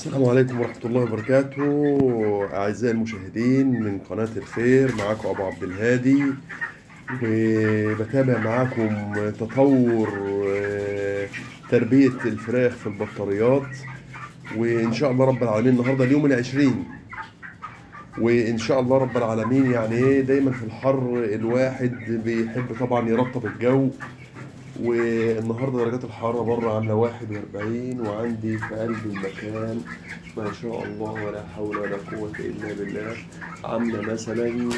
السلام عليكم ورحمة الله وبركاته. أعزائي المشاهدين من قناة الخير، معاكم أبو عبد الهادي، وبتابع معاكم تطور تربية الفراخ في البطاريات. وإن شاء الله رب العالمين النهاردة اليوم العشرين، وإن شاء الله رب العالمين يعني إيه، دايما في الحر الواحد بيحب طبعا يرطب الجو. والنهارده درجات الحرارة بره عاملة 41، وعندي في قلب المكان ما شاء الله ولا حول ولا قوة إلا بالله عاملة مثلا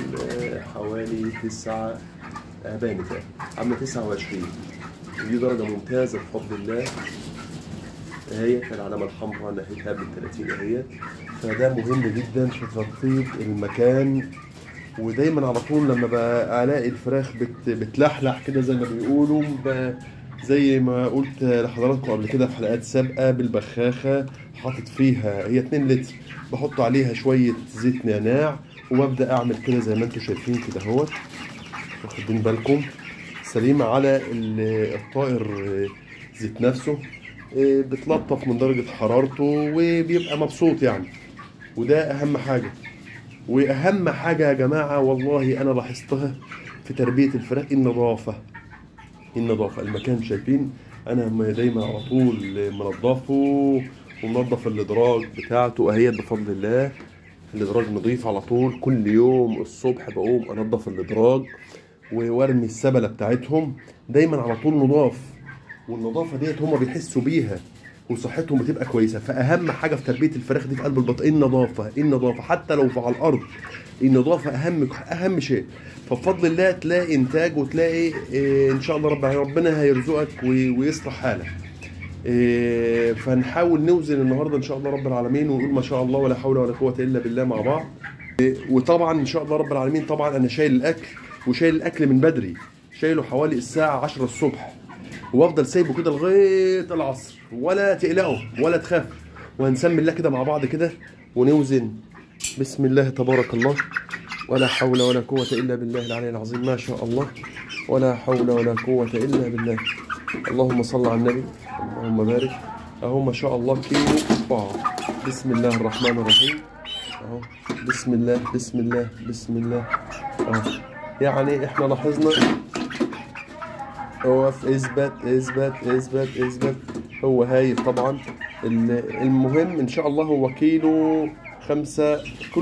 حوالي 9 بانت عاملة 29. ودي درجة ممتازة بفضل الله. هي العلامة الحمراء ناحيتها بال30 اهي. فده مهم جدا في ترطيب المكان. ودايما على طول لما بقى الاقي الفراخ بتلحلح كده زي ما بيقولوا، زي ما قلت لحضراتكم قبل كده في حلقات سابقه، بالبخاخه حاطط فيها هي 2 لتر، بحط عليها شويه زيت نعناع، وببدا اعمل كده زي ما انتم شايفين كده اهوت، واخدين بالكم سليمه على الطائر ذات نفسه. بتلطف من درجه حرارته وبيبقى مبسوط يعني. وده اهم حاجه. واهم حاجه يا جماعه والله انا لاحظتها في تربيه الفراخ، النظافه. المكان شايفين انا دايما على طول منضفه، ومنضف الادراج بتاعته اهي بفضل الله. الادراج نظيف على طول، كل يوم الصبح بقوم انضف الادراج وارمي السبله بتاعتهم دايما على طول نضاف. والنظافه ديت هما بيحسوا بيها وصحتهم بتبقى كويسه. فاهم حاجه في تربيه الفراخ دي في قلب البطن النظافه حتى لو على الارض. النظافه اهم شيء. فبفضل الله تلاقي انتاج، وتلاقي ان شاء الله ربنا هيرزقك ويصلح حالك. فنحاول نوزن النهارده ان شاء الله رب العالمين، ونقول ما شاء الله ولا حول ولا قوه الا بالله مع بعض. وطبعا ان شاء الله رب العالمين طبعا انا شايل الاكل، وشايل الاكل من بدري، شايله حوالي الساعه 10 الصبح، وافضل سايبه كده لغايه العصر. ولا تقلقوا ولا تخافوا، وهنسمي الله كده مع بعض كده ونوزن. بسم الله تبارك الله، ولا حول ولا قوة إلا بالله العلي العظيم. ما شاء الله ولا حول ولا قوة إلا بالله. اللهم صل على النبي، اللهم بارك. أهو ما شاء الله كيلو 4. بسم الله الرحمن الرحيم. أهو بسم الله بسم الله بسم الله. أهو يعني إحنا لاحظنا. اقف، اثبت اثبت اثبت اثبت. هو هايل طبعا. المهم ان شاء الله هو كيلو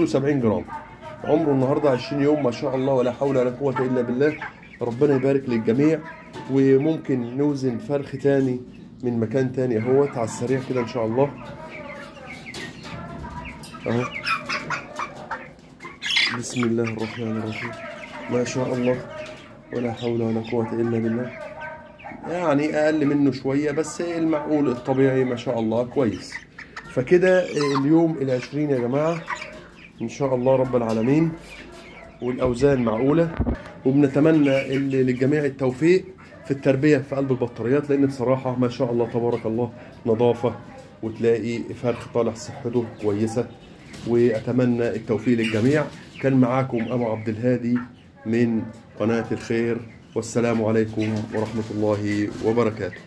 70 جرام. عمره النهارده 20 يوم ما شاء الله ولا حول ولا قوة الا بالله. ربنا يبارك للجميع. وممكن نوزن فرخ تاني من مكان تاني اهوت على السريع كده ان شاء الله. اهو بسم الله الرحمن الرحيم. ما شاء الله ولا حول ولا قوة الا بالله. يعني اقل منه شوية، بس المعقول الطبيعي ما شاء الله كويس. فكده اليوم ال20 يا جماعة ان شاء الله رب العالمين، والاوزان معقولة. وبنتمنى للجميع التوفيق في التربية في قلب البطاريات، لان بصراحة ما شاء الله تبارك الله نظافة، وتلاقي فرخ طالع صحته كويسة. واتمنى التوفيق للجميع. كان معاكم ابو عبد الهادي من قناة الخير، والسلام عليكم ورحمة الله وبركاته.